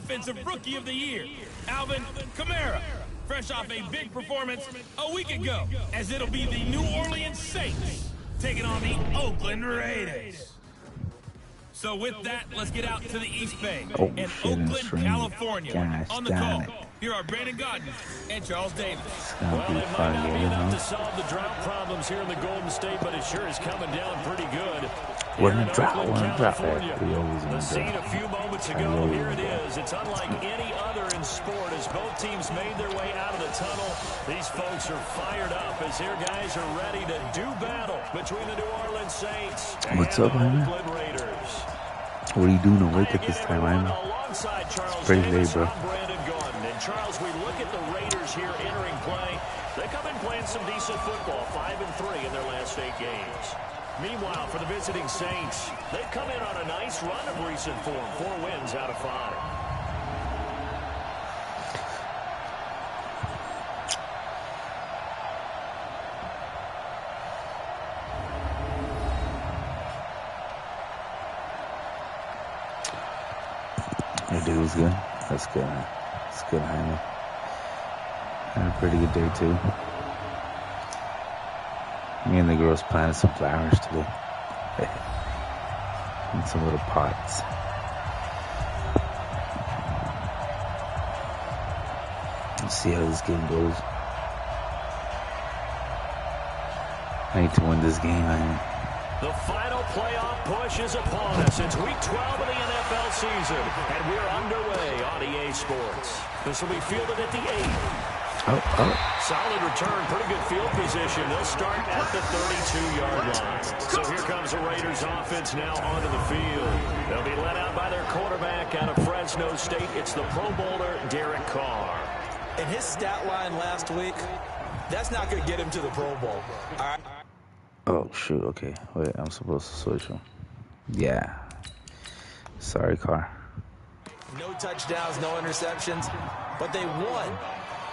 Offensive Rookie of the Year, Alvin Kamara, fresh off a big performance a week ago, as it'll be the New Orleans Saints taking on the Oakland Raiders. So with that, let's get out to the East Bay in Oakland, California. On the call, here are Brandon Gaudin and Charles Davis. Well, it might not be enough to solve the drought problems here in the Golden State, but it sure is coming down pretty good. We're in a drought. The scene a few moments ago, here it is. It's unlike any other in sport as both teams made their way out of the tunnel. These folks are fired up as their guys are ready to do battle between the New Orleans Saints and the Oakland Raiders. What are you doing awake at this time, man? It's pretty late, bro. And Charles, we look at the Raiders here entering play. They come in playing some decent football, 5-3 in their last 8 games. Meanwhile, for the visiting Saints, they've come in on a nice run of recent form, 4 wins out of 5. Your day was good. That's good, man. That's good, Jaime. Had a pretty good day, too. Me and the girls planted some flowers today. In some little pots. Let's see how this game goes. I need to win this game, man. The final playoff push is upon us. It's week 12 of the NFL season, and we're underway on EA Sports. This will be fielded at the 8. Solid return, pretty good field position. They'll start at the 32-yard line. So here comes the Raiders offense now onto the field. They'll be led out by their quarterback out of Fresno State. It's the Pro Bowler, Derek Carr. And his stat line last week, that's not going to get him to the Pro Bowl. All right. Oh, shoot. Okay. Wait, I'm supposed to switch him. Yeah. Sorry, Carr. No touchdowns, no interceptions, but they won.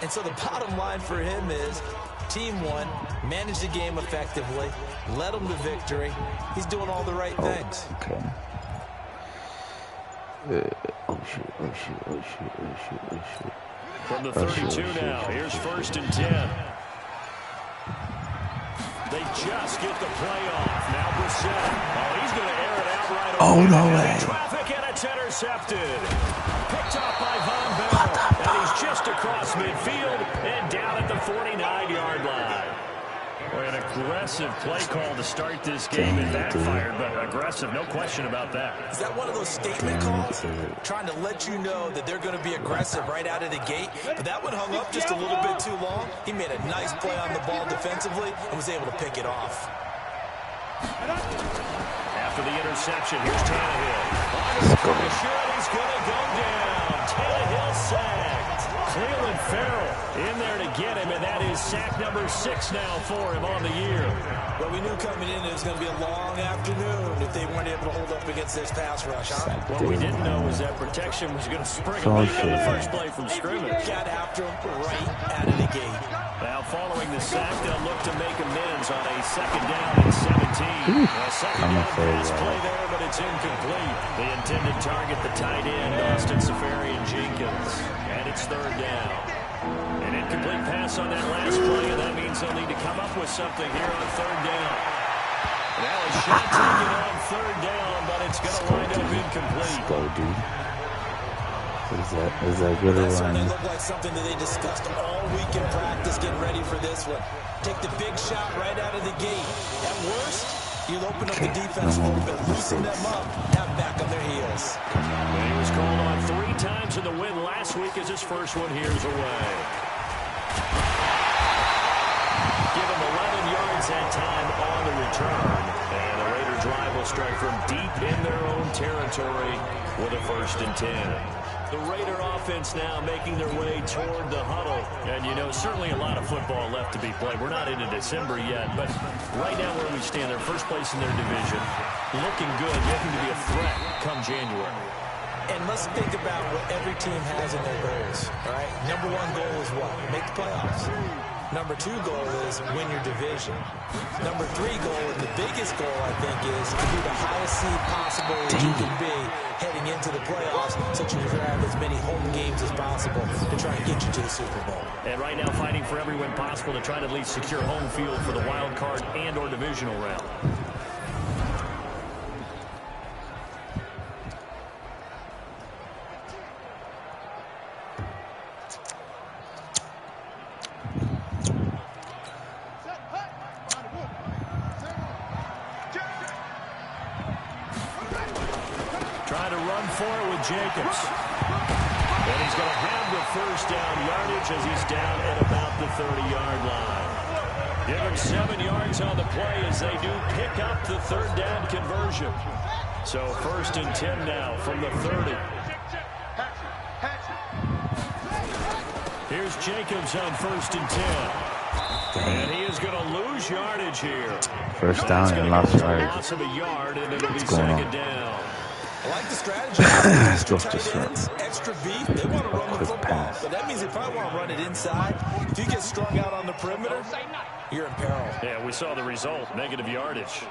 And so the bottom line for him is team won, managed the game effectively, led them to victory. He's doing all the right things. Okay. Oh, shoot. Oh, shoot. Oh, shoot. Oh, shoot. Oh, shoot. From the 32 now, here's 1st and 10. They just get the play off. Now Brissett. Oh, he's going to air it out right away. Oh, no way. Traffic, and it's intercepted. Picked off by Von Bell. And he's just across midfield and down at the 49-yard line. Boy, an aggressive play call to start this game. It backfired, but aggressive, no question about that. Is that one of those statement calls? Trying to let you know that they're going to be aggressive right out of the gate. But that one hung up just a little bit too long. He made a nice play on the ball defensively and was able to pick it off. After the interception, here's Tannehill. He's going to go down. Tannehill sacked. Cleveland Farrell in there to get him, and that is sack number 6 now for him on the year. Well, we knew coming in it was going to be a long afternoon if they weren't able to hold up against this pass rush, huh? What we didn't know was that protection was going to spring a leak on the first play from scrimmage. Got after him right out of the gate. Now, following the sack, they'll look to make amends on a 2nd down and 17. A 2nd down pass play there, but it's incomplete. The intended target, the tight end, Austin Seferian-Jenkins. And it's 3rd down. An incomplete pass on that last play, and that means they'll need to come up with something here on 3rd down. Now a shot taken on 3rd down, but it's going to wind up incomplete. Let's go, dude. Is that good or what? what? That looked like something that they discussed all week in practice, getting ready for this one. Take the big shot right out of the gate. At worst, you'll open up the defense a little bit, loosen them up, have back on their heels. He was called on 3 times in the win last week as his first one here's away. Give him 11 yards that time on the return. And the Raider drive will start from deep in their own territory with a 1st and 10. The Raider offense now making their way toward the huddle. And, you know, certainly a lot of football left to be played. We're not into December yet, but right now where we stand, they're first place in their division. Looking good, looking to be a threat come January. And let's think about what every team has in their goals, all right? Number 1 goal is what? Make the playoffs. Number 2 goal is win your division. Number 3 goal, and the biggest goal, I think, is to be the highest seed possible that you can be heading into the playoffs, so that you can have as many home games as possible to try and get you to the Super Bowl. And right now fighting for every win possible to try to at least secure home field for the wild card and or divisional round. Trying to run for it with Jacobs. And he's going to have the first down yardage as he's down at about the 30-yard line. Give him 7 yards on the play as they do pick up the third down conversion. So 1st and 10 now from the 30. Here's Jacobs on 1st and 10. And he is going to lose yardage here. First down and lost yardage. Loss of a yard, and it'll be second down. I like the strategy. Extra tight ends, extra beef. They want to run the football, but that means they probably want to run it inside. If you get strung out on the perimeter, you're in peril. Yeah, we saw the result. Negative yardage.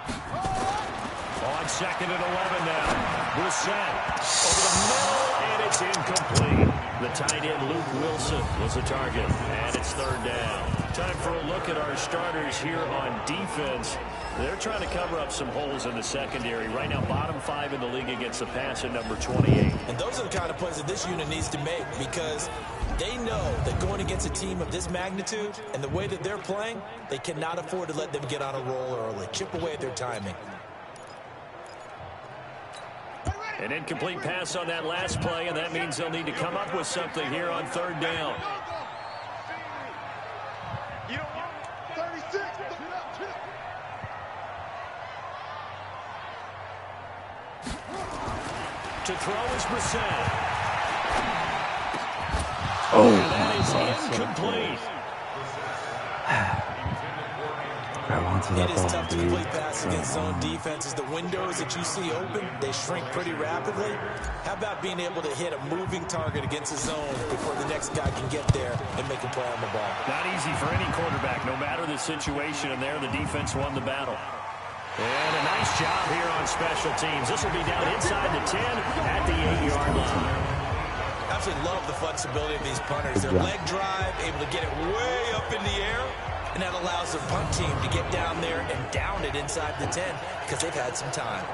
On 2nd and 11 now. Brissett over the middle, and it's incomplete. The tight end, Luke Wilson, was the target, and it's 3rd down. Time for a look at our starters here on defense. They're trying to cover up some holes in the secondary. Right now, bottom 5 in the league against the pass at number 28. And those are the kind of plays that this unit needs to make, because they know that going against a team of this magnitude and the way that they're playing, they cannot afford to let them get on a roll early. Chip away at their timing. An incomplete pass on that last play, and that means they'll need to come up with something here on 3rd down. To throw is Brissett. Oh, that is incomplete. grab onto that It is ball, tough to dude. complete pass against zone defenses. The windows that you see open, they shrink pretty rapidly. How about being able to hit a moving target against a zone before the next guy can get there and make a play on the ball? Not easy for any quarterback, no matter the situation, and there the defense won the battle. And a nice job here on special teams. This will be down inside the 10 at the 8-yard line. I absolutely love the flexibility of these punters. Their leg drive, able to get it way up in the air, and that allows their punt team to get down there and down it inside the 10 because they've had some time.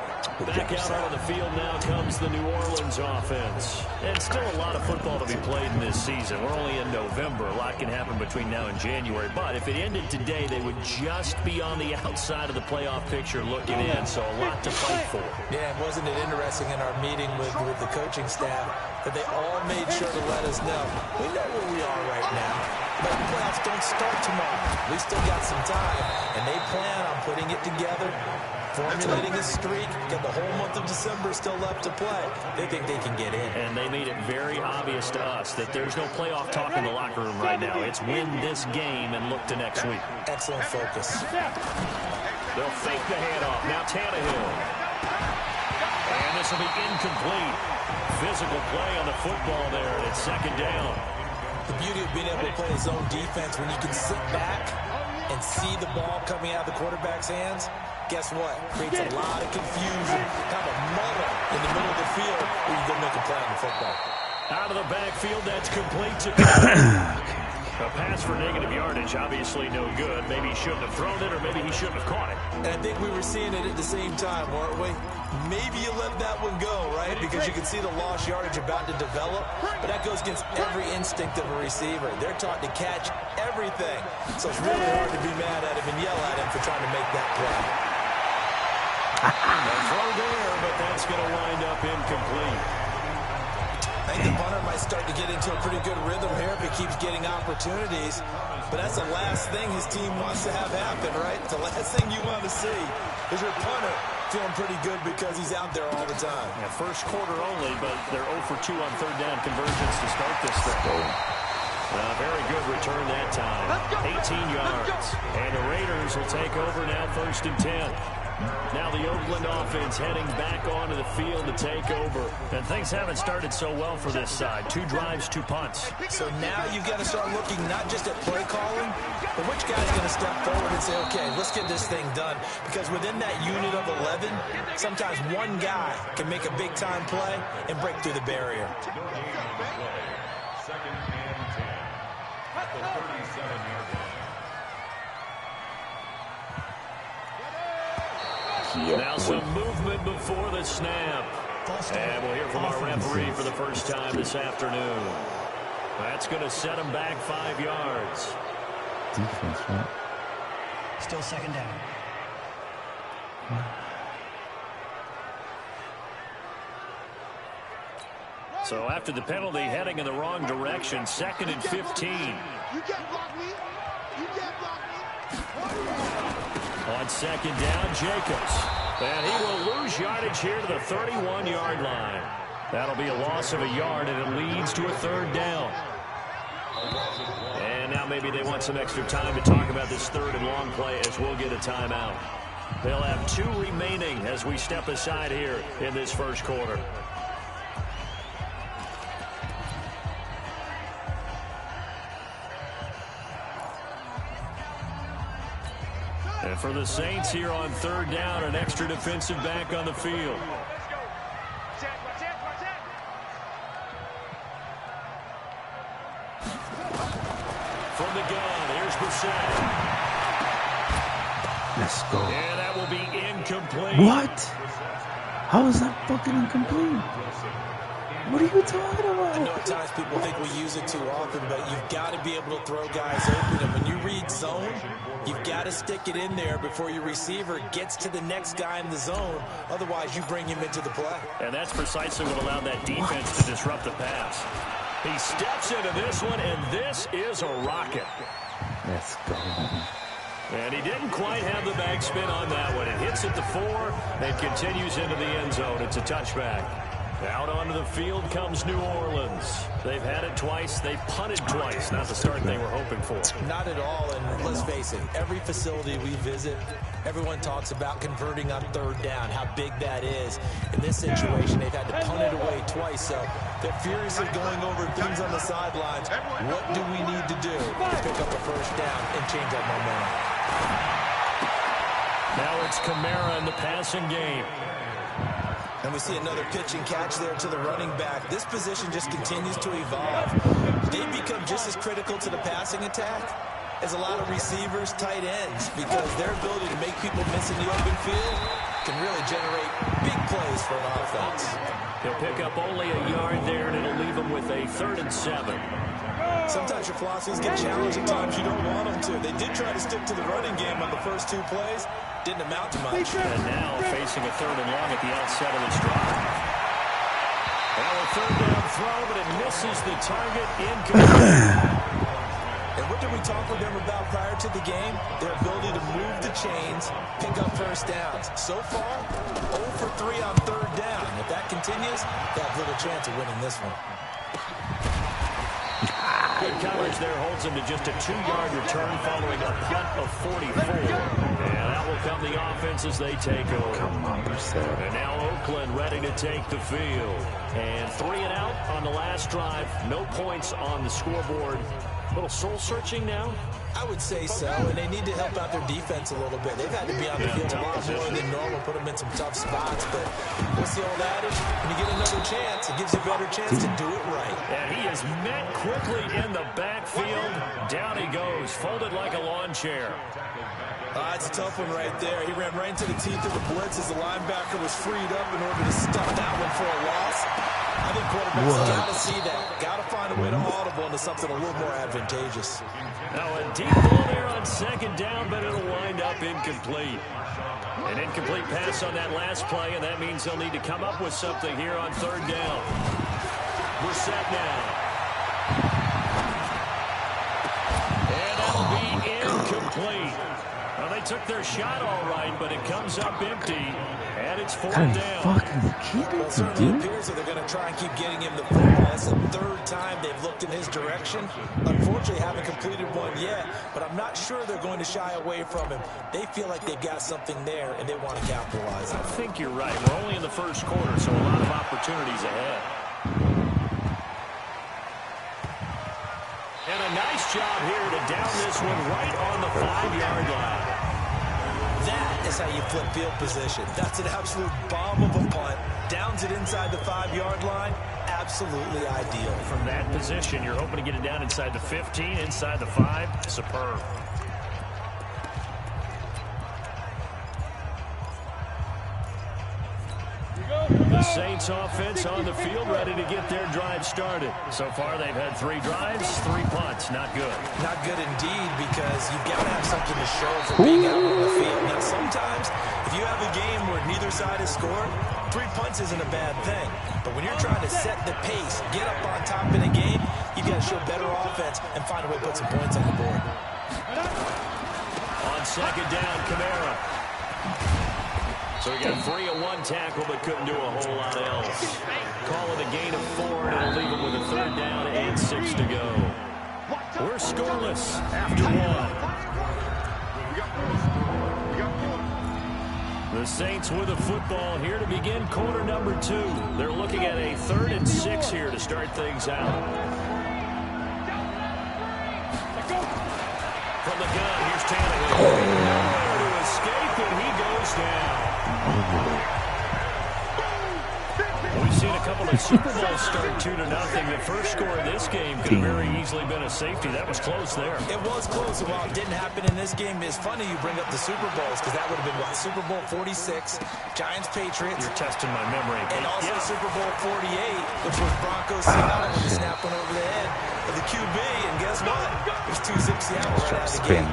Back out on the field now comes the New Orleans offense. And still a lot of football to be played in this season. We're only in November. A lot can happen between now and January. But if it ended today, they would just be on the outside of the playoff picture looking in. So a lot to fight for. Yeah, wasn't it interesting in our meeting with the coaching staff that they all made sure to let us know, we know where we are right now, but the playoffs don't start tomorrow. We still got some time, and they plan on putting it together, formulating a streak, got the whole month of December still left to play. They think they can get in. And they made it very obvious to us that there's no playoff talk in the locker room right now. It's win this game and look to next week. Excellent focus. They'll fake the handoff. Now Tannehill. And this will be incomplete. Physical play on the football there, and it's second down. The beauty of being able to play a zone defense when you can sit back and see the ball coming out of the quarterback's hands, guess what? Creates a lot of confusion, kind of a muddle in the middle of the field where you go make a play on the football. Out of the backfield, that's complete to a pass for negative yardage, obviously no good. Maybe he shouldn't have thrown it, or maybe he shouldn't have caught it. And I think we were seeing it at the same time, weren't we? Maybe you let that one go, right? Because you can see the lost yardage about to develop. But that goes against every instinct of a receiver. They're taught to catch everything. So it's really hard to be mad at him and yell at him for trying to make that play. A throw there, but that's going to wind up incomplete. I think the punter might start to get into a pretty good rhythm here if he keeps getting opportunities. But that's the last thing his team wants to have happen, right? The last thing you want to see is your punter feeling pretty good because he's out there all the time. Yeah, first quarter only, but they're 0 for 2 on third down conversions to start this thing. Very good return that time. 18 yards. And the Raiders will take over now, 1st and 10. Now the Oakland offense heading back onto the field to take over. And things haven't started so well for this side. 2 drives, 2 punts. So now you've got to start looking not just at play calling, but which guy's going to step forward and say, okay, let's get this thing done. Because within that unit of 11, sometimes one guy can make a big-time play and break through the barrier. Second and 10. The 37-yard line. Now some movement before the snap. And we'll hear from our referee for the first time this afternoon. That's going to set him back 5 yards. Defense, right? Still second down. So after the penalty, heading in the wrong direction, 2nd and 15. You can't block me. You can't block me. On 2nd down, Jacobs. And he will lose yardage here to the 31-yard line. That'll be a loss of a yard, and it leads to a 3rd down. And now maybe they want some extra time to talk about this 3rd and long play as we'll get a timeout. They'll have 2 remaining as we step aside here in this first quarter. And for the Saints here on 3rd down, an extra defensive back on the field. From the gun, here's Brissett. Let's go. And that will be incomplete. What? How is that fucking incomplete? What are you talking about? I know at times people think we use it too often, but you've got to be able to throw guys open. And when you read zone, you've got to stick it in there before your receiver gets to the next guy in the zone. Otherwise, you bring him into the play. And that's precisely what allowed that defense to disrupt the pass. He steps into this one, and this is a rocket. Let's go. And he didn't quite have the backspin on that one. It hits at the 4 and continues into the end zone. It's a touchback. Out onto the field comes New Orleans. They've had it twice. They've punted twice. Not the start they were hoping for. Not at all, and let's face it, every facility we visit, everyone talks about converting on 3rd down, how big that is. In this situation, they've had to punt it away twice, so they're furiously going over things on the sidelines. What do we need to do to pick up a 1st down and change that momentum? Now it's Kamara in the passing game. And we see another pitch and catch there to the running back. This position just continues to evolve. They become just as critical to the passing attack as a lot of receivers, tight ends, because their ability to make people miss in the open field can really generate big plays for an offense. He'll pick up only a yard there, and it'll leave him with a 3rd and 7. Sometimes your philosophies get challenged at times you don't want them to. They did try to stick to the running game on the first 2 plays. Didn't amount to much. And now facing a 3rd and long at the outset of his drive. Now a 3rd down throw, but it misses the target. Incomplete. And what did we talk with them about prior to the game? Their ability to move the chains, pick up 1st downs. So far, 0 for 3 on 3rd down. If that continues, they have little chance of winning this one. Good coverage there holds him to just a 2-yard return following a punt of 44. And that will come the offense as they take over. Come on, Brissett. And now Oakland ready to take the field. And 3 and out on the last drive. No points on the scoreboard. A little soul-searching now? I would say so, and they need to help out their defense a little bit. They've had to be on the field a lot more than normal, put them in some tough spots, but what's the old adage? When you get another chance, it gives you a better chance to do it right. And he is met quickly in the backfield. Down he goes, folded like a lawn chair. It's a tough one right there. He ran right into the teeth of the blitz as the linebacker was freed up in order to stuff that one for a loss. I think quarterbacks got to see that. Got to find a way to audible into something a little more advantageous. Now a deep ball there on 2nd down, but it'll wind up incomplete. An incomplete pass on that last play, and that means they'll need to come up with something here on 3rd down. Brissett now. And that'll be incomplete. Well, they took their shot all right, but it comes up empty, and it's 4th down. Fucking kidding Well, it certainly appears that they're going to try and keep getting him the football. It's a 3rd time they've looked in his direction. Unfortunately, haven't completed one yet, but I'm not sure they're going to shy away from him. They feel like they've got something there, and they want to capitalize on it. I think you're right. We're only in the first quarter, so a lot of opportunities ahead. And a nice job here to down this one right on the 5-yard line. That is how you flip field position. That's an absolute bomb of a punt. Downs it inside the 5-yard line. Absolutely ideal. From that position, you're hoping to get it down inside the 15, inside the 5. Superb. The Saints offense on the field, ready to get their drive started. So far, they've had 3 drives, 3 punts. Not good. Not good indeed, because you've got to have something to show for being out on the field. Now, sometimes, if you have a game where neither side has scored, 3 punts isn't a bad thing. But when you're trying to set the pace, get up on top in a game, you've got to show better offense and find a way to put some points on the board. On second down, Kamara. So he got free of 1 tackle, but couldn't do a whole lot else. Call it a gain of 4, and it'll leave him with a 3rd down and 6 to go. We're scoreless after 1. The Saints with the football here to begin quarter number 2. They're looking at a 3rd and 6 here to start things out. From the gun, here's Tannehill. Nowhere to escape, and he goes down. We've seen a couple of Super Bowls start 2-0. The first score of this game could have very easily been a safety. That was close there. It was close, and while it didn't happen in this game, it's funny you bring up the Super Bowls, because that would have been, what, Super Bowl 46, Giants-Patriots. You're testing my memory. And also Super Bowl 48, which was Broncos-Seattle when he snapped one over the head of the QB, and guess what? It was 2-6 Seattle right out of the game.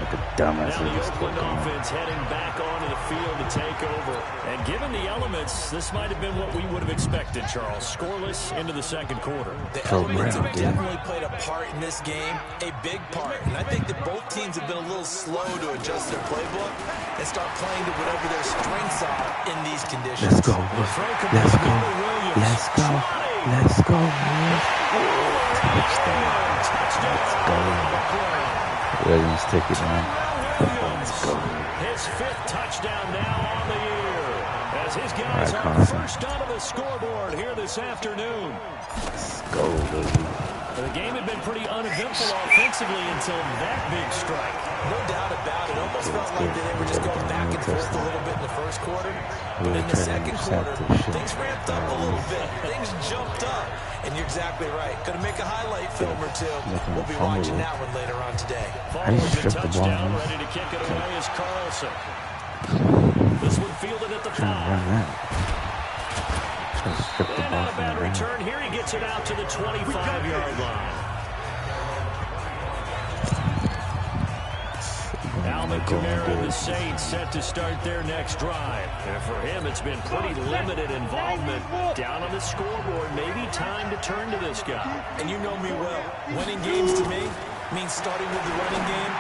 Like a dumbass. Now the Oakland offense heading back onto the field to take over. And given the elements, this might have been what we would have expected, Charles. Scoreless into the second quarter. The elements have definitely played a part in this game, a big part. And I think that both teams have been a little slow to adjust their playbook and start playing to whatever their strengths are in these conditions. Let's go. Let's go. Let's go. Let's go. Touchdown. Let's go. Williams, take it down. Let's go. His 5th touchdown now on the year. As his guys are first onto the scoreboard here this afternoon. Let's go, baby. The game had been pretty uneventful offensively until that big strike. No doubt about it. Almost felt like they were just going back and forth a little bit in the first quarter. But in the second quarter, things ramped up a little bit. Things jumped up. And you're exactly right. Going to make a highlight film or two. We'll be watching that one later on today. Following the touchdown, ready to kick it away is Carlson. This one fielded at the 5. And not a bad return. Here he gets it out to the 25-yard line. Alvin Kamara and the Saints set to start their next drive. And for him, it's been pretty limited involvement. Down on the scoreboard, maybe time to turn to this guy. And you know me well. Winning games to me means starting with the running game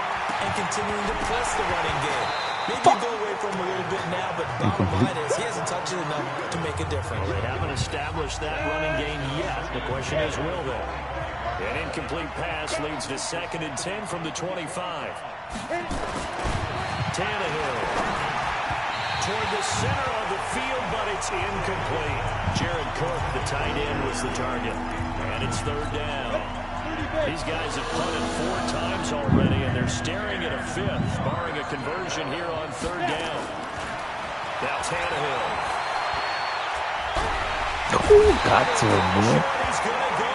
and continuing to press the running game. Maybe you go away from him a little bit now, but bottom line is he hasn't touched it enough to make a difference. Well, they haven't established that running game yet. The question is, will they? An incomplete pass leads to 2nd and 10 from the 25. Tannehill toward the center of the field, but it's incomplete. Jared Cook, the tight end, was the target. And it's 3rd down. These guys have punted 4 times already, and they're staring at a 5th, barring a conversion here on 3rd down. Now Tannehill. Got to him, man.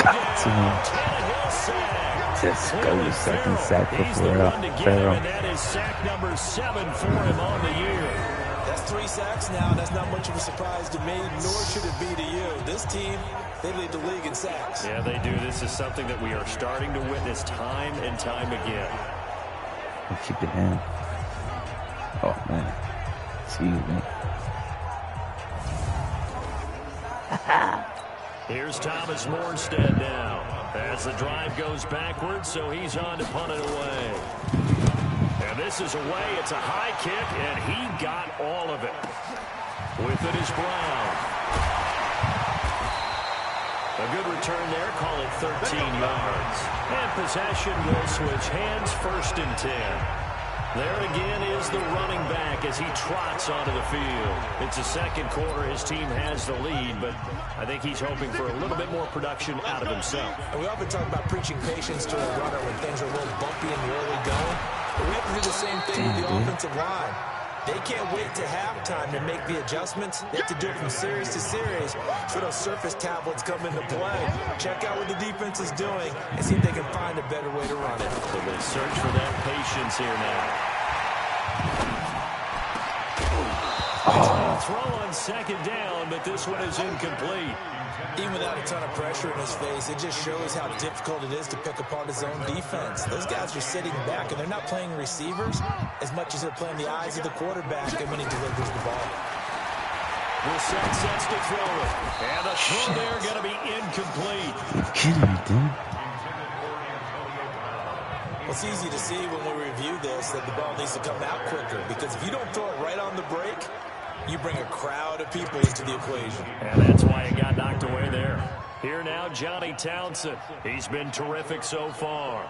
Got to him. Let's go. 2nd sack for Farrell. And that is sack number 7 for him on the year. That's 3 sacks now. That's not much of a surprise to me, nor should it be to you. This team, they lead the league in sacks. Yeah, they do. This is something that we are starting to witness time and time again. Keep it in. Oh, man. Excuse me. Here's Thomas Morstead now. As the drive goes backwards, so he's on to punt it away. And this is away. It's a high kick, and he got all of it. With it is Brown. The A good return there, call it 13 yards. And possession will switch hands, 1st and 10. There again is the running back as he trots onto the field. It's the second quarter. His team has the lead, but I think he's hoping for a little bit more production out of himself. And we often talk about preaching patience to a runner when things are a little bumpy in the early going. But we have to do the same thing with the offensive line. They can't wait to halftime to make the adjustments. They have to do it from series to series so those surface tablets come into play. Check out what the defense is doing and see if they can find a better way to run it. So they search for that patience here now. Throw on 2nd down, but this one is incomplete. Even without a ton of pressure in his face, it just shows how difficult it is to pick apart his own defense. Those guys are sitting back, and they're not playing receivers as much as they're playing the eyes of the quarterback and when he delivers the ball. Brissett sets to throw it. And the throw there going to be incomplete. You're kidding me, dude. Well, it's easy to see when we review this that the ball needs to come out quicker, because if you don't throw it right on the break, you bring a crowd of people into the equation. And that's why it got knocked away there. Here now, Johnny Townsend. He's been terrific so far.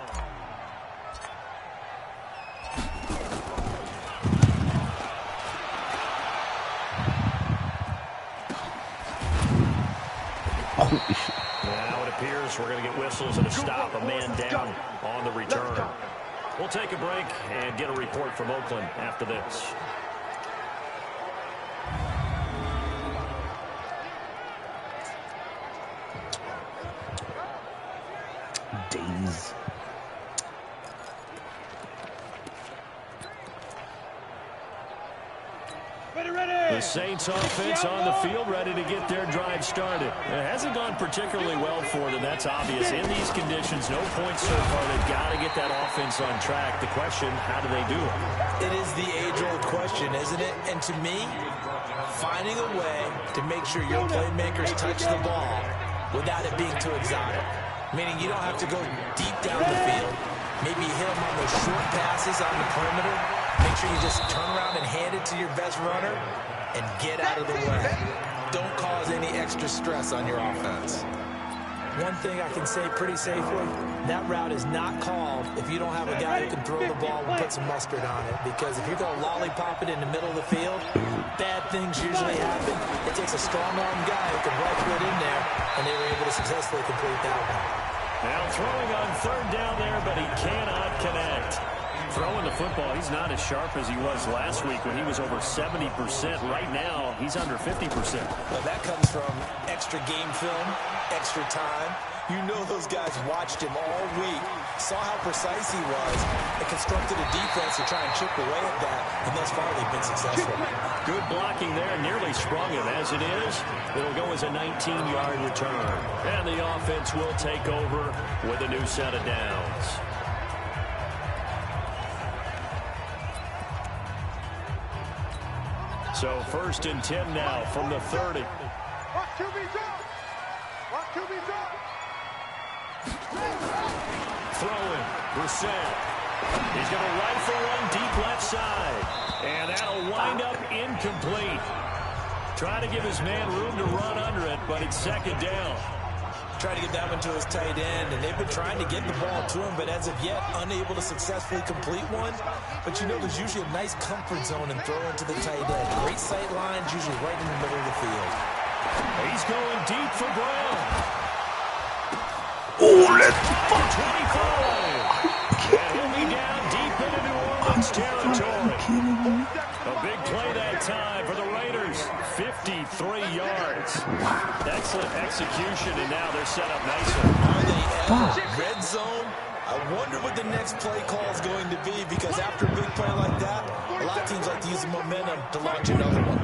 Now it appears we're going to get whistles and a stop, a man down on the return. We'll take a break and get a report from Oakland after this. Days. The Saints offense on the field, ready to get their drive started. It hasn't gone particularly well for them, that's obvious. In these conditions, no points so far. They've got to get that offense on track. The question, how do they do it? It is the age-old question, isn't it? And to me, finding a way to make sure your playmakers touch the ball without it being too exotic. Meaning you don't have to go deep down the field. Maybe hit them on those short passes on the perimeter. Make sure you just turn around and hand it to your best runner and get out of the way. Don't cause any extra stress on your offense. One thing I can say pretty safely, that route is not called if you don't have a guy who can throw the ball and put some mustard on it. Because if you're going to lollipop it in the middle of the field, bad things usually happen. It takes a strong-arm guy who can rifle it in there, and they were able to successfully complete that one. Now throwing on 3rd down there, but he cannot connect. Throwing the football, he's not as sharp as he was last week when he was over 70%. Right now, he's under 50%. Well, that comes from extra game film, extra time. You know those guys watched him all week, saw how precise he was, and constructed a defense to try and chip away at that, and thus far they've been successful. Good blocking there, nearly sprung him. As it is, it'll go as a 19-yard return. And the offense will take over with a new set of downs. So 1st and 10 now from the 30. Watch QB drop. Watch QB drop. Throwing, Brissett. He's going to rifle one deep left side. And that'll wind up incomplete. Trying to give his man room to run under it, but it's 2nd down. Trying to get that one to his tight end, and they've been trying to get the ball to him, but as of yet, unable to successfully complete one. But you know, there's usually a nice comfort zone and throw into the tight end. Great sight lines, usually right in the middle of the field. He's going deep for Brown. Oh, let's fuck. 25. And he'll be down deep into New Orleans territory. A big play that time for the Raiders. 53 yards. Excellent execution, and now they're set up nicely. Are they ever? Red zone? I wonder what the next play call is going to be, because after a big play like that, a lot of teams like to use the momentum to launch another one.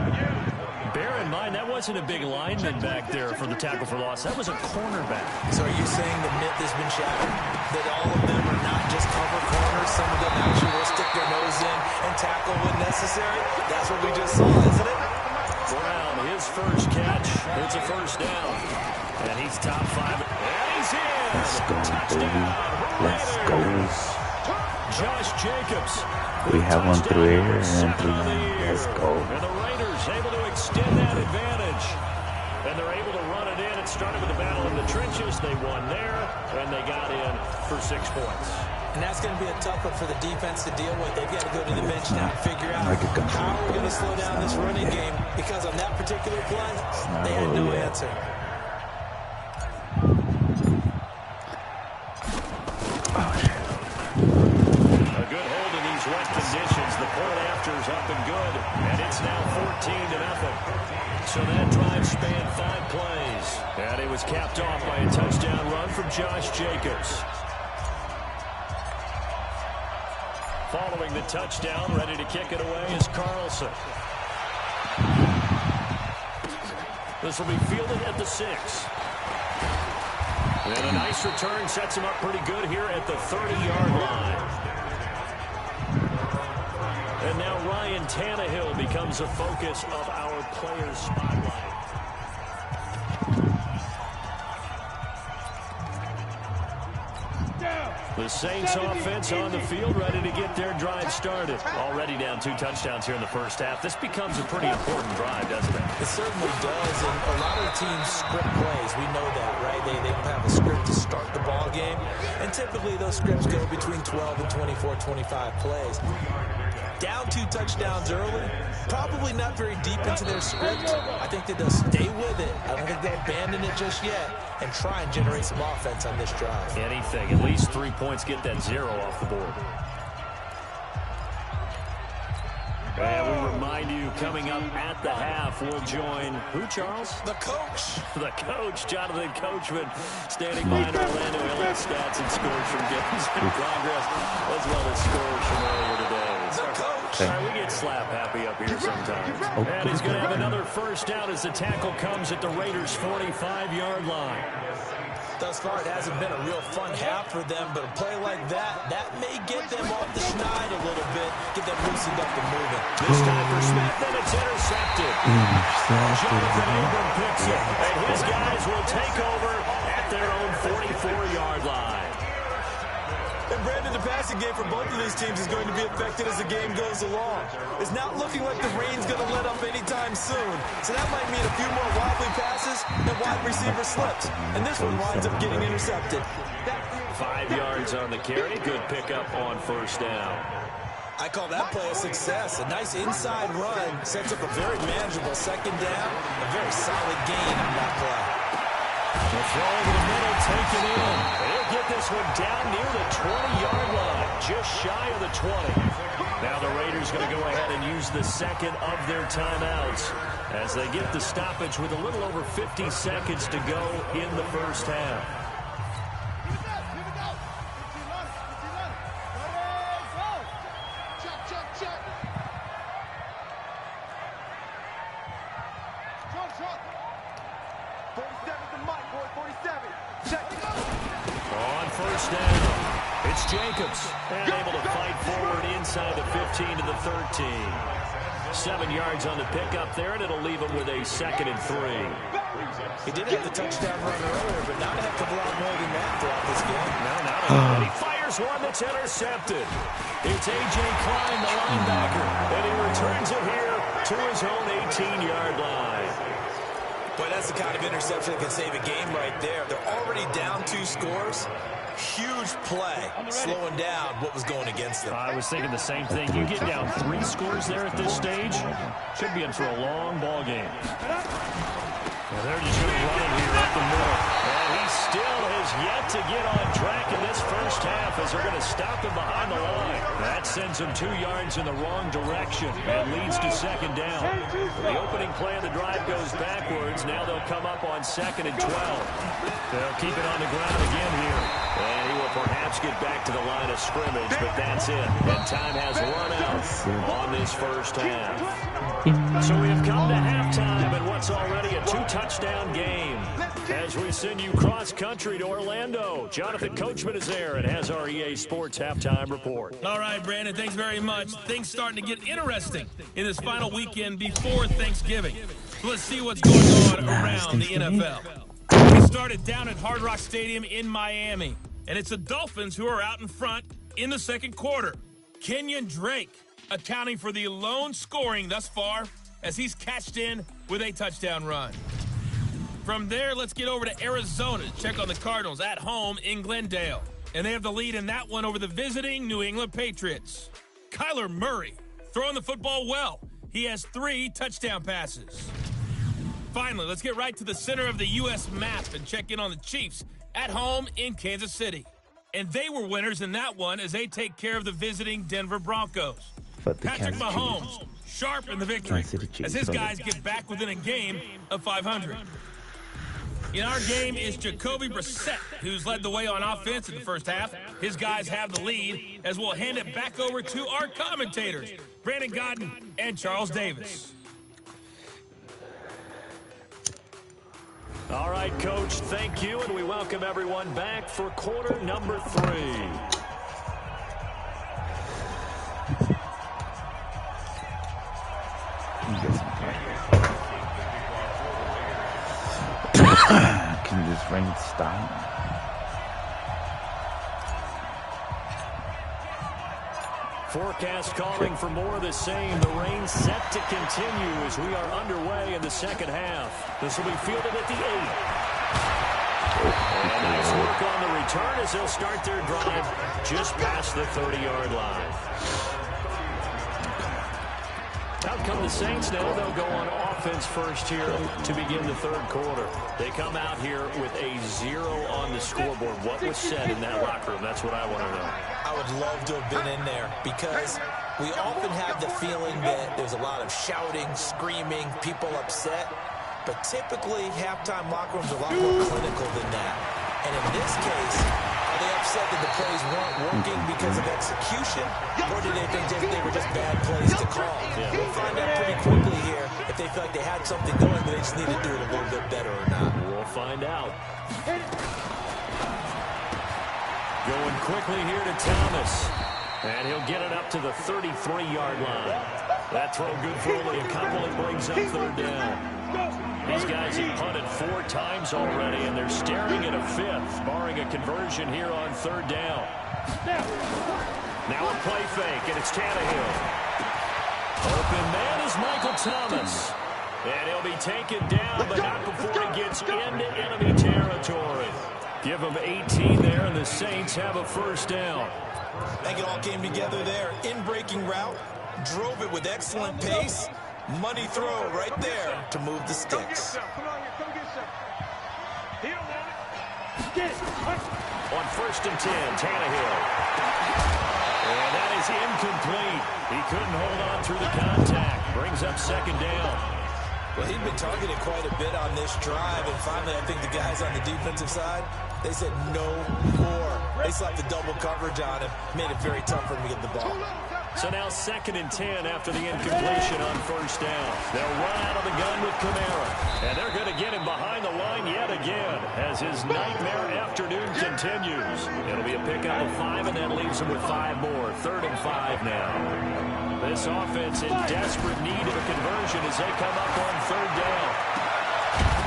Bear in mind, that wasn't a big lineman back there for the tackle for loss. That was a cornerback. So are you saying the myth has been shattered? That all of them are not just cover corners? Some of them actually will stick their nose in and tackle when necessary? That's what we just saw, isn't it? Brown, his first catch. It's a 1st down. And he's top 5. And he's in. Let's go, Touchdown. baby. Let's go. Josh Jacobs. We have one through air and then through land. Let's go. And the Raiders able to extend that advantage. And they're able to run it in. It started with a battle in the trenches. They won there, and they got in for 6 points. And that's going to be a tough one for the defense to deal with. They've got to go to the bench now and figure out how we're going to slow down this running game, because on that particular play, they had no answer. A good hold in these wet conditions. The point after is up and good, and it's now 14-0. So that drive spanned 5 plays, and it was capped off by a touchdown run from Josh Jacobs. Following the touchdown, ready to kick it away is Carlson. This will be fielded at the 6. And a nice return sets him up pretty good here at the 30-yard line. And now Ryan Tannehill becomes a focus of our players' spotlight. The Saints offense on the field, ready to get their drive started. Already down 2 touchdowns here in the first half. This becomes a pretty important drive, doesn't it? It certainly does, and a lot of the teams script plays. We know that, right? They have a script to start the ball game, and typically those scripts go between 12 and 24, 25 plays. Down 2 touchdowns early, probably not very deep into their script. I think that they'll stay with it. I don't think they'll abandon it just yet and try and generate some offense on this drive. Anything, at least 3 points, get that 0 off the board. And we remind you, coming up at the half, we'll join who, Charles? The coach. The coach, Jonathan Coachman, standing by in Orlando. He'll have stats and scores from games in progress, as well as scores from earlier today. The coach. All right, we get slap happy up here sometimes. And he's going to have another first down as the tackle comes at the Raiders' 45-yard line. Thus far, it hasn't been a real fun half for them, but a play like that may get them off the schneid a little bit, get them loosened up and moving. This time for Smith, and it's intercepted. Jonathan Abram picks it, and his guys will take over at their own 44-yard line. And Brandon, the passing game for both of these teams is going to be affected as the game goes along. It's not looking like the rain's going to let up anytime soon. So that might mean a few more wobbly passes and wide receiver slips. And this one winds up getting intercepted. 5 yards on the carry. Good pickup on first down. I call that play a success. A nice inside run sets up a very manageable second down. A very solid gain on that play. The throw over the middle, taken in. They'll get this one down near the 20-yard line, just shy of the 20. Now the Raiders going to go ahead and use the second of their timeouts as they get the stoppage with a little over 50 seconds to go in the first half. On first down, it's Jacobs, and able to fight forward inside the 15 to the 13. 7 yards on the pickup there, and it'll leave him with a 2nd and 3. He did have the touchdown run earlier, but not a heck of a lot more than that throughout this game. No, not a lot. He fires one that's intercepted. It's A.J. Klein, the linebacker, and he returns it here to his own 18-yard line. But that's the kind of interception that can save a game right there. They're already down 2 scores. Huge play, slowing down what was going against them. I was thinking the same thing. You get down 3 scores there at this stage, should be in for a long ball game. Well, they're just going to run it here up the middle. And he still has yet to get on track in this first half as they're going to stop him behind the line. That sends him 2 yards in the wrong direction and leads to second down. The opening play of the drive goes backwards. Now they'll come up on 2nd and 12. They'll keep it on the ground again here. And he will perhaps get back to the line of scrimmage, but that's it. And time has run out on this first half. So we have come to halftime in what's already a 2-touchdown game. As we send you cross-country to Orlando, Jonathan Coachman is there and has our EA Sports Halftime Report. All right, Brandon, thanks very much. Things starting to get interesting in this final weekend before Thanksgiving. So let's see what's going on around the NFL. We started down at Hard Rock Stadium in Miami, and it's the Dolphins who are out in front in the second quarter. Kenyon Drake accounting for the lone scoring thus far as he's cashed in with a touchdown run. From there, let's get over to Arizona to check on the Cardinals at home in Glendale. And they have the lead in that one over the visiting New England Patriots. Kyler Murray throwing the football well. He has 3 touchdown passes. Finally, let's get right to the center of the U.S. map and check in on the Chiefs at home in Kansas City. And they were winners in that one as they take care of the visiting Denver Broncos. Patrick Mahomes, sharp in the victory as his guys get back within a game of 500. In our game is Jacoby Brissett, who's led the way on offense in the first half. His guys have the lead as we'll hand it back over to our commentators, Brandon Godden and Charles Davis. All right, Coach, thank you, and we welcome everyone back for quarter number 3. Can this rain stop? Forecast calling for more of the same. The rain set to continue as we are underway in the second half. This will be fielded at the 8. And nice work on the return as they'll start their drive just past the 30-yard line. Out come the Saints now. They'll go on offense first here to begin the third quarter. They come out here with a 0 on the scoreboard. What was said in that locker room? That's what I want to know. I would love to have been in there because we often have the feeling that there's a lot of shouting, screaming, people upset. But typically, halftime locker rooms are a lot more clinical than that. And in this case, are they upset that the plays weren't working because of execution? Or do they think they were just bad plays to call? Yeah. We'll find out pretty quickly here if they feel like they had something going, but they just need to do it a little bit better or not. We'll find out. Going quickly here to Thomas. And he'll get it up to the 33-yard line. That throw good for only a couple. It brings up third down. These guys have punted 4 times already, and they're staring at a 5th, barring a conversion here on third down. Now a play fake, and it's Tannehill. Open man is Michael Thomas. And he'll be taken down, but not before he gets into enemy territory. Give him 18 there, and the Saints have a first down. I think it all came together there. In-breaking route, drove it with excellent pace. Money throw right there to move the sticks. On first and 10, Tannehill. And that is incomplete. He couldn't hold on through the contact. Brings up second down. Well, he'd been targeted quite a bit on this drive, and finally I think the guys on the defensive side, they said no more. They slapped the double coverage on him, made it very tough for him to get the ball. So now second and 10 after the incompletion on first down. They'll run out of the gun with Kamara. And they're going to get him behind the line yet again as his nightmare afternoon continues. It'll be a pickup of 5, and that leaves him with 5 more. 3rd and 5 now. This offense in desperate need of a conversion as they come up on third down.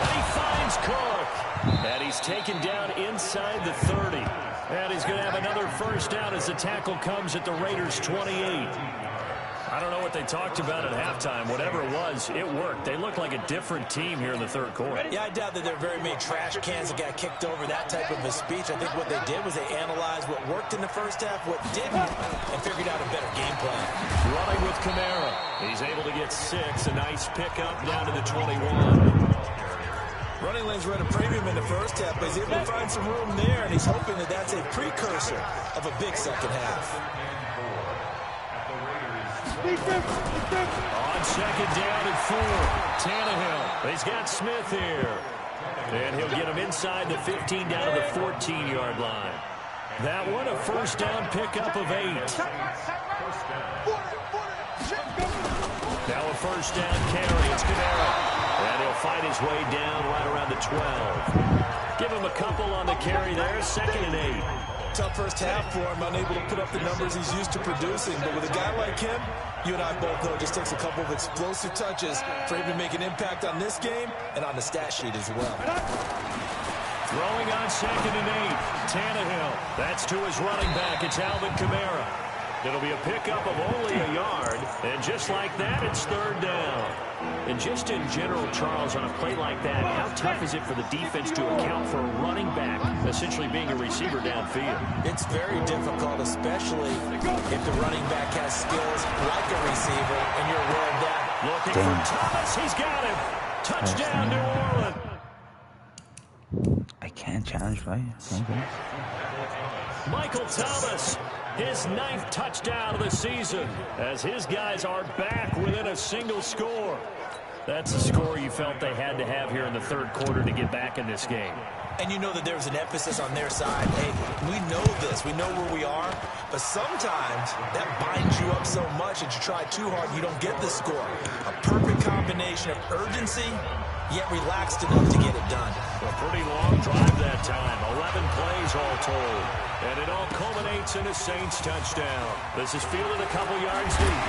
And he finds Cook. And he's taken down inside the 30. And he's going to have another first down as the tackle comes at the Raiders' 28. I don't know what they talked about at halftime. Whatever it was, it worked. They look like a different team here in the third quarter. Yeah, I doubt that there are very many trash cans that got kicked over, that type of a speech. I think what they did was they analyzed what worked in the first half, what didn't, and figured out a better game plan. Running with Kamara. He's able to get 6. A nice pickup down to the 21. Running lanes were at a premium in the first half, but he's able to find some room there, and he's hoping that that's a precursor of a big second half. On second down and 4, Tannehill. He's got Smith here. And he'll get him inside the 15 down to the 14-yard line. That one a first down pickup of 8. Now a first down carry. It's Kamara. And he'll fight his way down right around the 12. Give him a couple on the carry there. 2nd and 8. Tough first half for him, unable to put up the numbers he's used to producing. But with a guy like him, you and I both know it just takes a couple of explosive touches for him to make an impact on this game and on the stat sheet as well. Throwing on 2nd and 8. Tannehill. That's to his running back. It's Alvin Kamara. It'll be a pickup of only a yard. And just like that, it's third down. And just in general, Charles, on a play like that, how tough is it for the defense to account for a running back essentially being a receiver downfield? It's very difficult, especially if the running back has skills like a receiver, and you're aware of that. Looking for Thomas. He's got him. Touchdown, New Orleans. I can't challenge, right? Okay. Michael Thomas, his 9th touchdown of the season, as his guys are back within a single score. That's the score you felt they had to have here in the third quarter to get back in this game. And you know that there's an emphasis on their side. Hey, we know this. We know where we are. But sometimes that binds you up so much that you try too hard, you don't get the score. A perfect combination of urgency, yet relaxed enough to get it done. A pretty long drive that time. 11 plays all told. And it all culminates in a Saints touchdown. This is fielded a couple yards deep.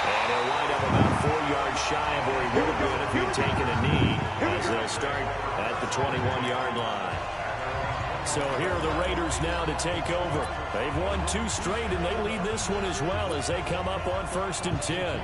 And he'll wind up about 4 yards shy of where he would have been if he'd taken a knee, as they'll start at the 21-yard line. So here are the Raiders now to take over. They've won 2 straight, and they lead this one as well as they come up on 1st and 10.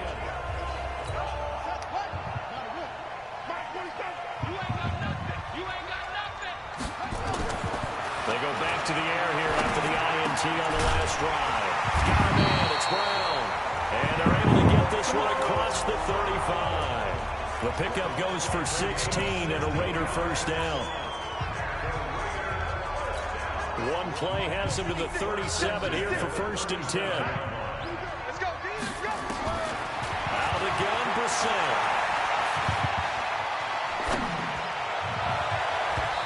They go back to the air here after the INT on the last drive. Got a man, it's Brown. And they're able to get this one across the 35. The pickup goes for 16 and a Raider first down. One play has him to the 37 here for 1st and 10. Let's go, let's go. Out again, Brissett.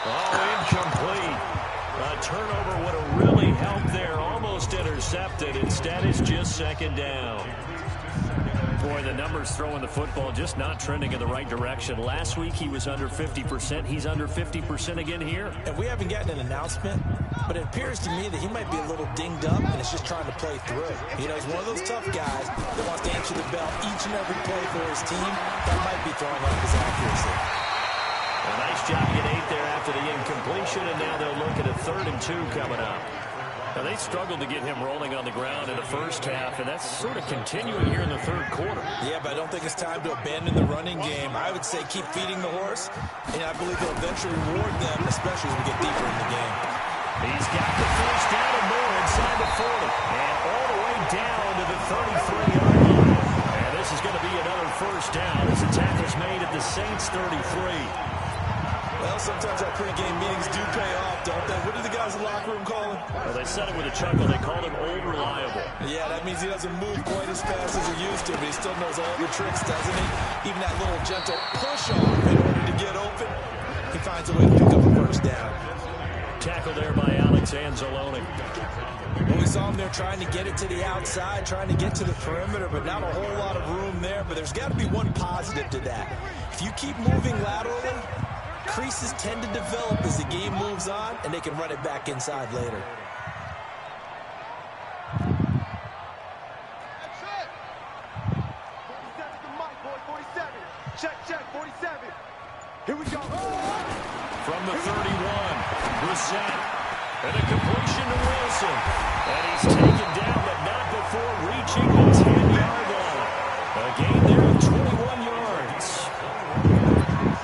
Oh, incomplete. A turnover would have really helped there. Almost intercepted. Instead, it's just 2nd down. Boy, the numbers throwing the football just not trending in the right direction. Last week, he was under 50%. He's under 50% again here. And we haven't gotten an announcement, but it appears to me that he might be a little dinged up and is just trying to play through. You know, he's one of those tough guys that wants to answer the bell each and every play for his team. That might be throwing off his accuracy. A nice job to get 8 there after the incompletion, and now they'll look at a 3rd and 2 coming up. Now, they struggled to get him rolling on the ground in the first half, and that's sort of continuing here in the third quarter. Yeah, but I don't think it's time to abandon the running game. I would say keep feeding the horse, and I believe they'll eventually reward them, especially as we get deeper in the game. He's got the first down and more inside the 40, and all the way down to the 33-yard line. And this is going to be another first down as the tackle's made at the Saints' 33. Well, sometimes our pregame meetings do pay off, don't they? What do the guys in the locker room call him? Well, they said it with a chuckle. They called him Old Reliable. Yeah, that means he doesn't move quite as fast as he used to, but he still knows all the tricks, doesn't he? Even that little gentle push-off in order to get open, he finds a way to pick up a first down. Tackle there by Alex Anzalone. Well, we saw him there trying to get it to the outside, trying to get to the perimeter, but not a whole lot of room there. But there's got to be one positive to that. If you keep moving laterally, creases tend to develop as the game moves on, and they can run it back inside later. That's it. 47 to Mike, boy, 47. Check, 47. Here we go. From the 31, Brissett. And a completion to Wilson. And he's taken down, but not before reaching the 10-yard line. A gain there of 21 yards.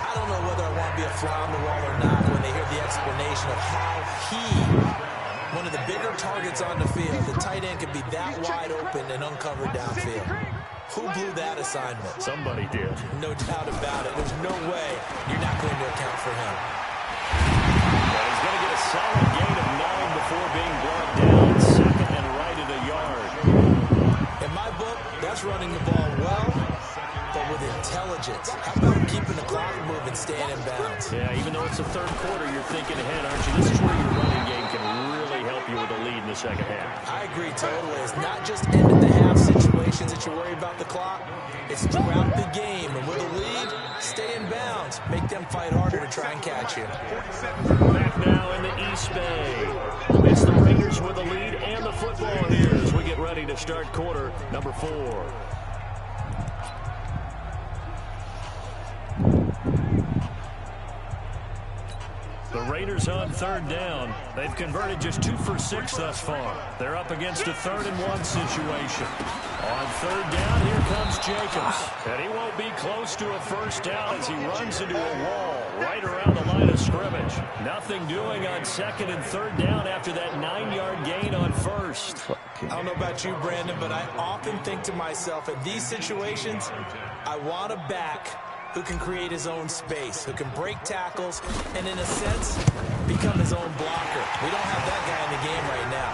I don't know whether I want to be a fly on the wall or not when they hear the explanation of how one of the bigger targets on the field, the tight end could be that wide open and uncovered downfield. Who blew that assignment? Somebody did. No doubt about it. There's no way you're not going to account for him. Well, he's going to get a solid gain of 9 before being brought down. 2nd and right at a yard. In my book, that's running the ball well, but with intelligence. How about keeping the clock moving, staying in bounds? Yeah, even though it's the third quarter, you're thinking ahead, aren't you? This is where your running game can really help you with a lead in the second half. I agree totally. It's not just end-of-the-half situations that you worry about the clock. It's throughout the game. And with a lead, stay in bounds. Make them fight harder to try and catch you. Back now in the East Bay. It's the Raiders with the lead and the football here as we get ready to start quarter number 4. The Raiders on third down. They've converted just 2 for 6 thus far. They're up against a 3rd-and-1 situation. On third down, here comes Jacobs. And he won't be close to a first down as he runs into a wall right around the line of scrimmage. Nothing doing on 2nd and 3rd down after that 9-yard gain on first. I don't know about you, Brandon, but I often think to myself, in these situations, I want a back who can create his own space, who can break tackles, and in a sense, become his own blocker. We don't have that guy in the game right now.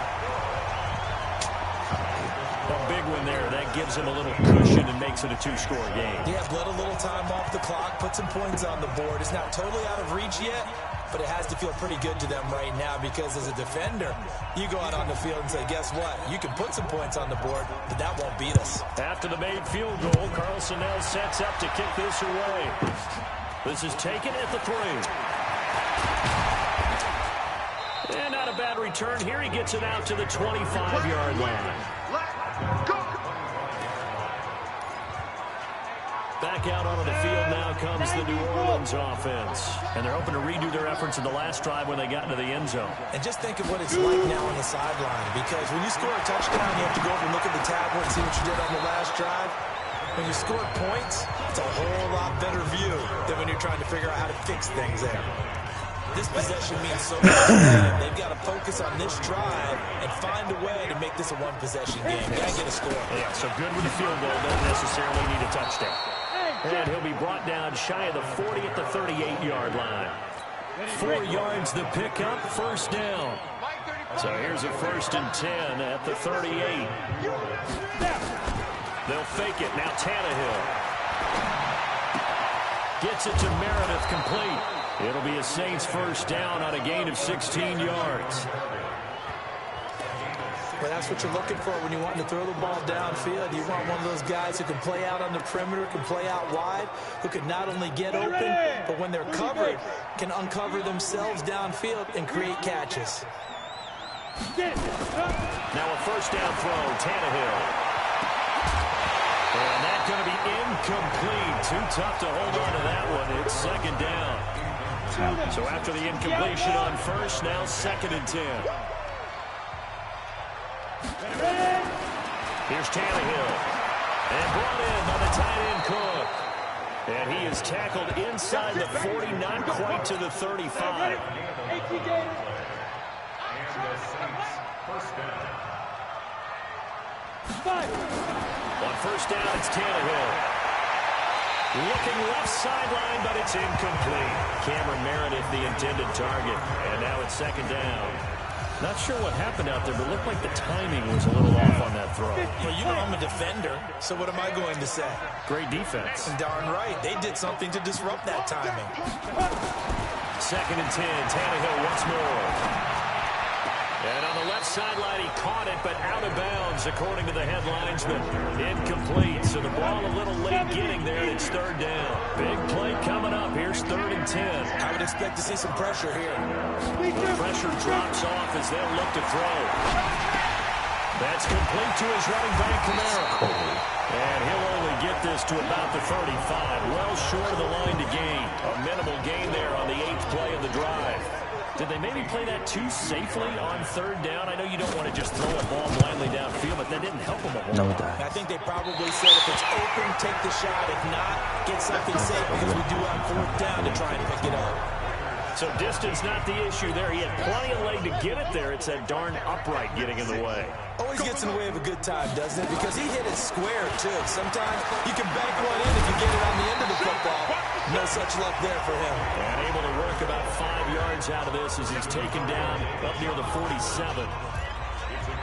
A big one there. That gives him a little cushion and makes it a 2-score game. Yeah, let a little time off the clock, put some points on the board. It's not totally out of reach yet, but it has to feel pretty good to them right now because as a defender, you go out on the field and say, guess what? You can put some points on the board, but that won't beat us. After the made field goal, Carlson now sets up to kick this away. This is taken at the 3. And not a bad return here. He gets it out to the 25-yard line. Back out onto the field now comes the New Orleans offense. And they're hoping to redo their efforts in the last drive when they got into the end zone. And just think of what it's like now on the sideline. Because when you score a touchdown, you have to go over and look at the tablet and see what you did on the last drive. When you score points, it's a whole lot better view than when you're trying to figure out how to fix things there. This possession means so much to them. They've got to focus on this drive and find a way to make this a one-possession game. Got to get a score. Yeah, so good with the field goal. Doesn't necessarily need a touchdown. And he'll be brought down shy of the 40 at the 38-yard line. 4 yards the pickup, first down. So here's a 1st and 10 at the 38. They'll fake it. Now Tannehill gets it to Meredith, complete. It'll be a Saints first down on a gain of 16 yards. Well, that's what you're looking for when you want to throw the ball downfield. You want one of those guys who can play out on the perimeter, can play out wide, who can not only get open, but when they're covered, can uncover themselves downfield and create catches. Now a first down throw, Tannehill. And that's going to be incomplete. Too tough to hold on to that one. It's 2nd down. So after the incompletion on first, now 2nd and 10. Here's Tannehill. And brought in by the tight end Cook. And he is tackled inside the 40, not quite to the 35. On first down, it's Tannehill. Looking left sideline, but it's incomplete. Cameron Meredith, the intended target. And now it's 2nd down. Not sure what happened out there, but it looked like the timing was a little off on that throw. Well, you know I'm a defender, so what am I going to say? Great defense. Darn right. They did something to disrupt that timing. 2nd and 10. Tannehill once more. And on the left sideline, he caught it, but out of bounds, according to the head linesman. Incomplete, so the ball a little late getting there, and it's 3rd down. Big play coming up. Here's 3rd and 10. I would expect to see some pressure here. The pressure drops off as they'll look to throw. That's complete to his running back, Kamara. And he'll only get this to about the 35. Well short of the line to gain. A minimal gain there on the 8th play of the drive. Did they maybe play that too safely on 3rd down? I know you don't want to just throw a ball blindly downfield, but that didn't help them a whole lot. I think they probably said if it's open, take the shot. If not, get something safe because we do have 4th down to try and pick it up. So distance not the issue there. He had plenty of leg to get it there. It's that darn upright getting in the way. Always gets in the way of a good time, doesn't it? Because he hit it square, too. Sometimes you can bank one in if you get it on the end of the football. No such luck there for him. And able to work about 5 yards out of this as he's taken down up near the 47.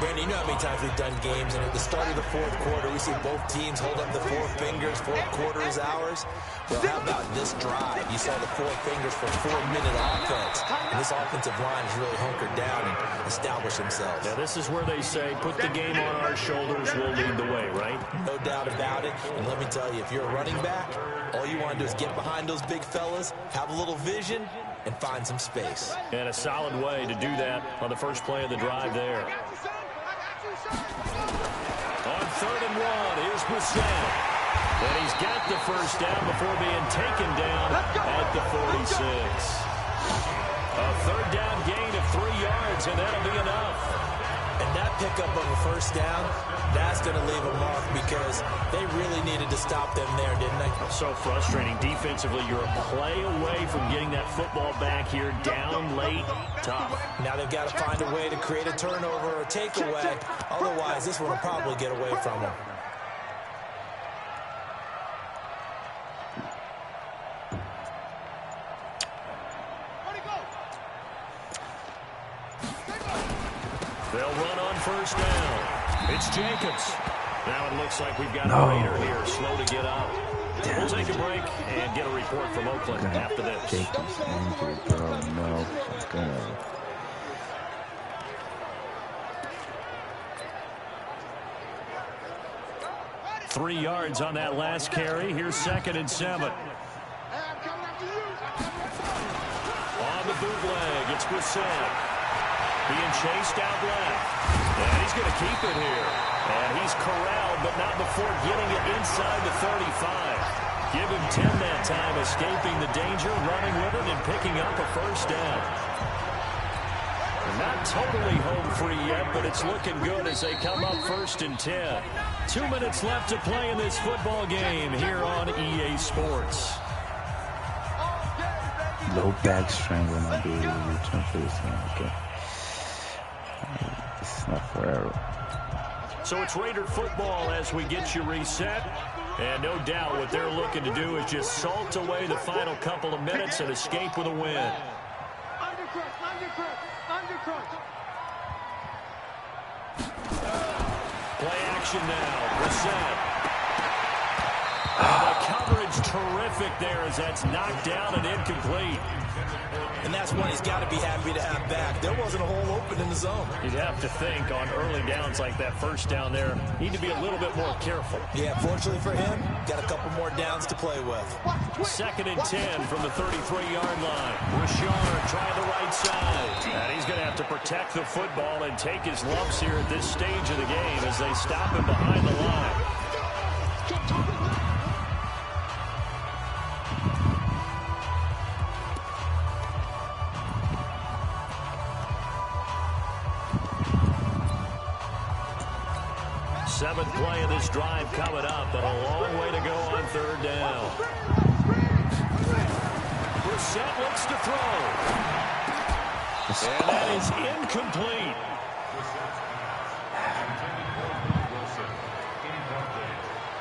Brandon, you know how many times we've done games, and at the start of the 4th quarter, we see both teams hold up the 4 fingers, 4th quarter is ours. Well, how about this drive? You saw the 4 fingers for 4-minute offense, and this offensive line has really hunkered down and established themselves. Now, this is where they say, put the game on our shoulders, we'll lead the way, right? No doubt about it, and let me tell you, if you're a running back, all you want to do is get behind those big fellas, have a little vision, and find some space. And a solid way to do that on the first play of the drive there. On 3rd and 1, here's Brissett. And he's got the first down before being taken down at the 46. A third down gain of 3 yards, and that'll be enough. And that pickup of a first down, that's going to leave a mark because they really needed to stop them there, didn't they? So frustrating. Defensively, you're a play away from getting that football back here. Down late, tough. Now they've got to find a way to create a turnover or takeaway. Otherwise, this one will probably get away from them. They'll run on first down. It's Jacobs. Now it looks like we've got a Raider here, slow to get out. We'll take a break and get a report from Oakland after this. Jacobs injured, bro. No, it's gonna. 3 yards on that last carry. Here's 2nd and 7. On the bootleg, it's Brissett. Being chased out left. And he's going to keep it here. And he's corralled, but not before getting it inside the 35. Give him 10 that time, escaping the danger, running with it, and picking up a first down. They're not totally home free yet, but it's looking good as they come up 1st and 10. 2 minutes left to play in this football game here on EA Sports. Low back strength when I do return for this one. Okay. It's not forever. So it's Raider football as we get you reset. And no doubt what they're looking to do is just salt away the final couple of minutes and escape with a win. Play action now. Brissett. The coverage terrific there as that's knocked down and incomplete. And that's one he's got to be happy to have back. There wasn't a hole open in the zone. You'd have to think on early downs like that first down there, need to be a little bit more careful. Yeah, fortunately for him, got a couple more downs to play with. 2nd and 10 from the 33-yard line. Richard trying the right side. And he's going to have to protect the football and take his lumps here at this stage of the game as they stop him behind the line. Seventh play of this drive coming up, but a long way to go on 3rd down. Brissett looks to throw. And that is incomplete.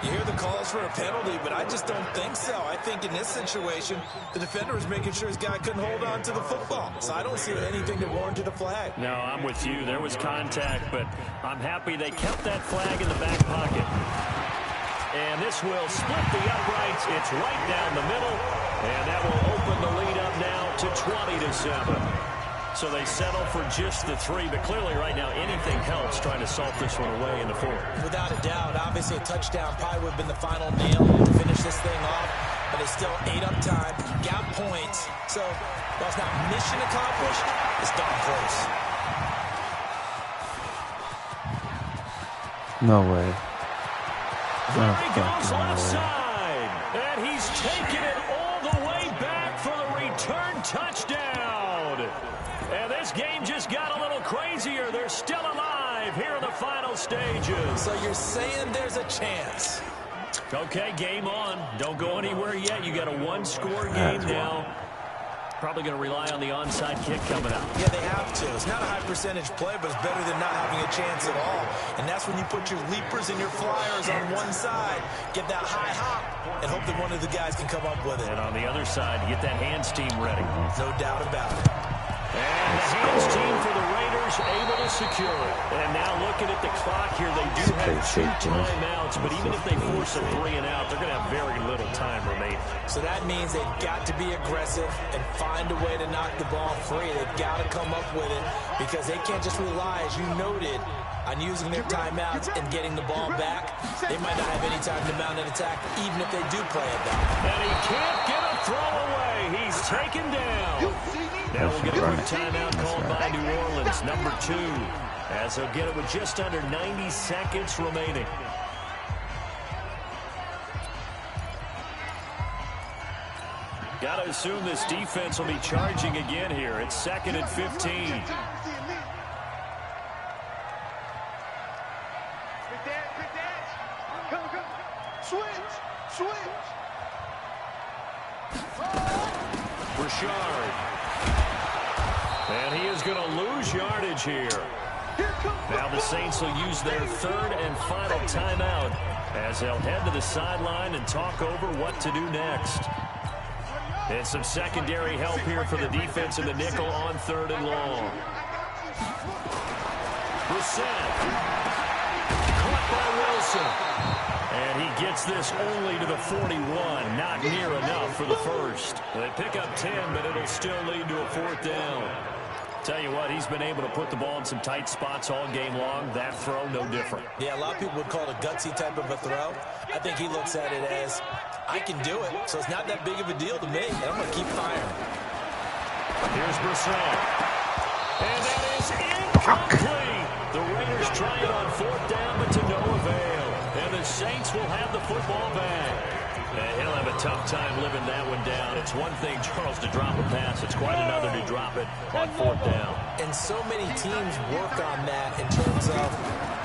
You hear the calls for a penalty, but I just don't think so. I think in this situation, the defender was making sure his guy couldn't hold on to the football. So I don't see anything that warranted a flag. No, I'm with you. There was contact, but I'm happy they kept that flag in the back pocket. And this will split the uprights. It's right down the middle, and that will open the lead up now to 20-7. So they settle for just the 3, but clearly right now anything helps trying to salt this one away in the 4th. Without a doubt, obviously a touchdown probably would have been the final nail to finish this thing off, but it's still ate up time, got points. So while it's not mission accomplished, it's darn close. No way. There he goes offside, and he's taken it all the way back for the return touchdown. And this game just got a little crazier. They're still alive here in the final stages. So you're saying there's a chance? Okay, game on. Don't go anywhere yet. You got a one-score game now. Probably going to rely on the onside kick coming up. Yeah, they have to. It's not a high-percentage play, but it's better than not having a chance at all. And that's when you put your leapers and your flyers on one side, get that high hop, and hope that one of the guys can come up with it. And on the other side, get that hands team ready. No doubt about it. And the hands team for the Raiders able to secure it. And now looking at the clock here, they do have 2 timeouts, but even if they force a 3 and out, they're going to have very little time remaining. So that means they've got to be aggressive and find a way to knock the ball free. They've got to come up with it because they can't just rely, as you noted, on using their timeouts and getting the ball back. They might not have any time to mount an attack, even if they do play it back. And he can't get a throw away. He's taken down. Now we'll get a quick timeout called by New Orleans, number 2, as they'll get it with just under 90 seconds remaining. Got to assume this defense will be charging again here. It's 2nd and 15. Richard. And he is going to lose yardage here. Now the Saints will use their 3rd and final timeout as they'll head to the sideline and talk over what to do next. And some secondary help here for the defense in the nickel on 3rd and long. Brissett. Caught by Wilson. And he gets this only to the 41. Not near enough for the first. They pick up 10, but it'll still lead to a 4th down. Tell you what, he's been able to put the ball in some tight spots all game long. That throw, no different. Yeah, a lot of people would call it a gutsy type of a throw. I think he looks at it as, I can do it, so it's not that big of a deal to me, and I'm going to keep firing. Here's Brissett. And that is incomplete. The Raiders try it on 4th down, but to no avail. And the Saints will have the football back. And he'll have a tough time living that one down. It's one thing, Charles, to drop a pass. It's quite another to drop it on 4th down. And so many teams work on that in terms of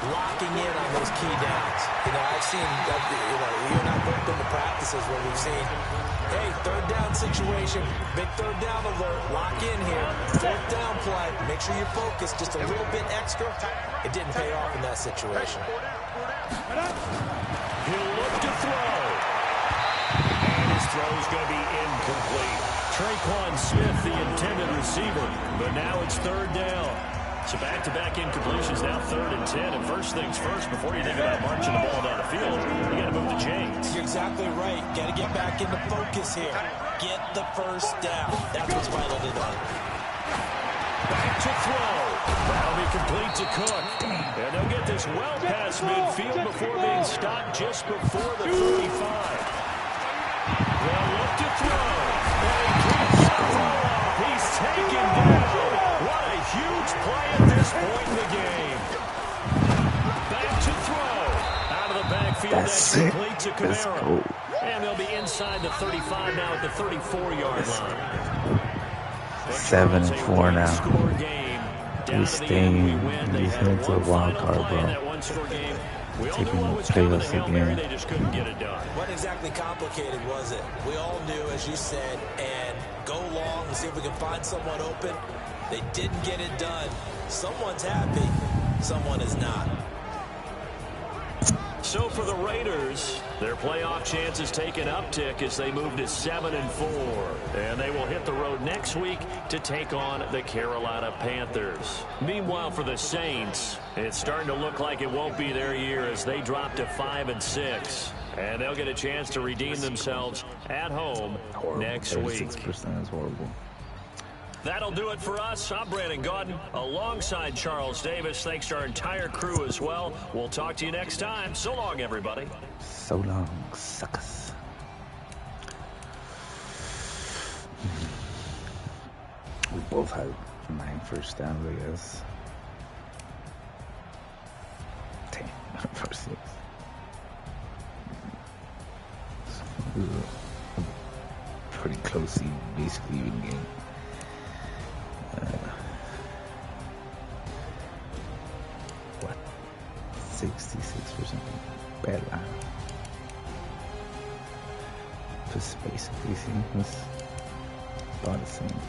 locking in on those key downs. You know, I've seen, you and I both been to practices where we've seen, hey, 3rd down situation, big 3rd down alert, lock in here, 4th down play, make sure you're focused just a little bit extra. It didn't pay off in that situation. He'll look to throw. And his throw is going to be incomplete. Traquan Smith, the intended receiver, but now it's 3rd down. So back-to-back incompletions, now 3rd and 10. And first things first, before you think about marching the ball down the field, you got to move the chains. You're exactly right. Got to get back into focus here. Get the first down. That's what's vital today. Back to throw. That'll be complete to Cook. And they'll get this well past midfield before being stopped just before the 35. They'll look to throw. And he keeps the throw off. He's taken down. What a huge play at this point in the game. Back to throw. Out of the backfield. That's complete to Kamara. And they'll be inside the 35 now at the 34-yard line. 7-4 now. We staying. We heading to the wild card, bro. Taking the playoffs again. They just couldn't get it done. What exactly complicated was it? We all knew, as you said, and go long and see if we can find someone open. They didn't get it done. Someone's happy. Someone is not. So for the Raiders, their playoff chances take an uptick as they move to 7-4. And they will hit the road next week to take on the Carolina Panthers. Meanwhile, for the Saints, it's starting to look like it won't be their year as they drop to 5-6. And they'll get a chance to redeem themselves at home next week. 36% is horrible. That'll do it for us. I'm Brandon Gaudin alongside Charles Davis. Thanks to our entire crew as well. We'll talk to you next time. So long, everybody. So long, suckers. We both had 9 first downs, I guess. 10 first 6. Pretty close, basically even game. 66% bad line. Just basically seeing was about the same.